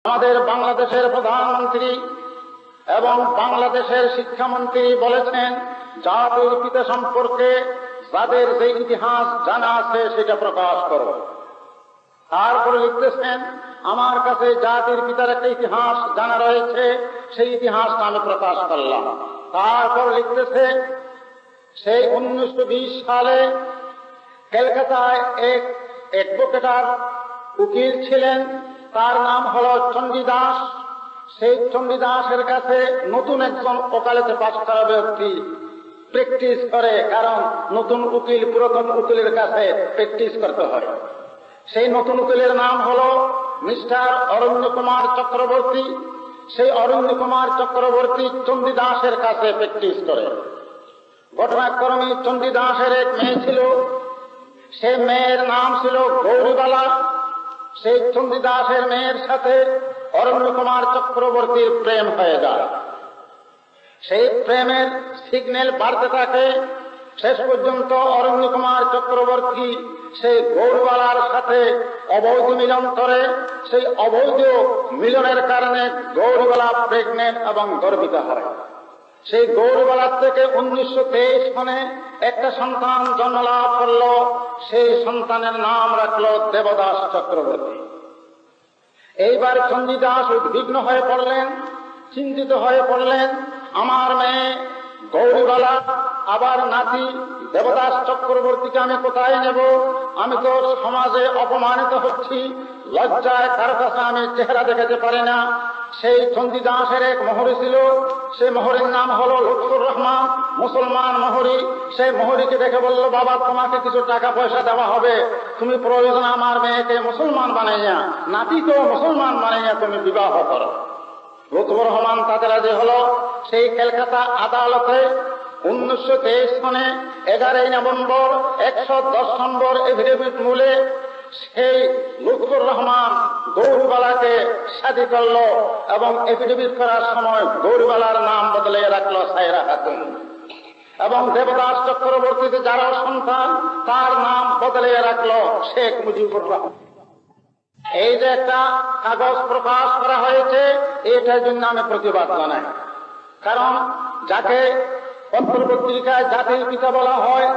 আমাদের বাংলাদেশের প্রধানমন্ত্রী এবং বাংলাদেশের শিক্ষামন্ত্রী বলেছেন জাতির পিতা সম্পর্কে যাদের যে ইতিহাস জানা আছে সেটা প্রকাশ করো। তারপরে লিখতেছেন আমার কাছে জাতির পিতার একটা ইতিহাস জানা রয়েছে, সেই ইতিহাসটা আমি প্রকাশ করলাম। তারপর লিখতেছে সেই 1920 সালে কলকাতায় এক অ্যাডভোকেটার উকিল ছিলেন, তার নাম হলো চণ্ডীদাস। সেই চণ্ডীদাসের কাছে নতুন একজন ওকালতে পাশ করা ব্যক্তি প্র্যাকটিস করে, কারণ নতুন উকিল পুরাতন উকিলের কাছে প্র্যাকটিস করতে হয়। সেই নতুন উকিলের নাম হলো মিস্টার অরণ্য কুমার চক্রবর্তী। সেই অরণ্য কুমার চক্রবর্তী চণ্ডীদাসের কাছে প্র্যাকটিস করে। ঘটনাক্রমে চণ্ডীদাসের এক মেয়ে ছিল, সে মেয়ের নাম ছিল গৌরীবালা। সেই চণ্ডীদাসের মেয়ের সাথে অরণ্য কুমার চক্রবর্তীর প্রেম হয়ে যায়। সেই প্রেমের সিগন্যাল বাড়তে থাকে। শেষ পর্যন্ত অরণ্য কুমার চক্রবর্তী সেই গৌরবালার সাথে অবৈধ মিলন করে। সেই অবৈধ মিলনের কারণে গৌরবালা প্রেগনেন্ট এবং গর্ভিত হয়। সেই গৌরবালার থেকে 1923 সনে একটা সন্তান জন্মলাভ করল। সেই সন্তানের নাম রাখল দেবদাস চক্রবর্তী। এইবার চণ্ডীদাস উদ্বিগ্ন হয়ে পড়লেন, চিন্তিত হয়ে পড়লেন, আমার মেয়ে গৌরীবালা আবার নাতি দেবদাস চক্রবর্তীকে আমি কোথায় নেব? আমি তো সমাজে অপমানিত হচ্ছি, লজ্জায় কারো কাছে আমি চেহারা দেখাতে পারি না। সেই চণ্ডীদাসের এক মোহরি ছিল, সেই মোহরির নাম হলো লুৎফুর রহমান, মুসলমান মোহরি। সেই মোহরিকে দেখে বলল, বাবা তোমাকে কিছু টাকা পয়সা দেওয়া হবে, তুমি প্রয়োজন আমার মেয়েকে মুসলমান বানাইয়া, নাতিকেও মুসলমান বানাইয়া তুমি বিবাহ করো। লুৎফুর রহমান তাদের রাজি হলো। সেই কলকাতা আদালতে 1923 সনে 11 নভেম্বর 110 নম্বর এফিডেভিট মূলে সেই লুৎফুর রহমান গৌরীবালাকে শাদী করল এবং এফিডেভিট করার সময় গৌরীবালার নাম বদলে রাখলো সায়রা খাতুন, এবং দেবদাস চক্রবর্তীতে যার সন্তান তার নাম বদলে রাখলো শেখ মুজিবুর রহমান। এই যে একটা কাগজ প্রকাশ করা হয়েছে, এটার জন্য আমি প্রতিবাদ জানাই। কারণ যাকে পত্রপত্রিকায় জাতির পিতা বলা হয়,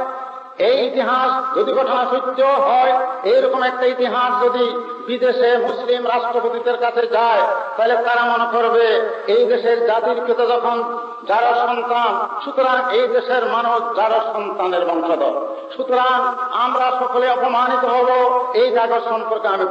এই ইতিহাস যদি ঘটনা সত্য হয়, এইরকম একটা ইতিহাস যদি বিদেশে মুসলিম রাষ্ট্রপতিদের কাছে যায়, তাহলে তারা মনে করবে এই দেশের জাতির পিতা যখন যারা সন্তান, সুতরাং এই দেশের মানুষ যারা সন্তানের বংশধর, সুতরাং আমরা সকলে অপমানিত হব। এই কাগজ সম্পর্কে আমি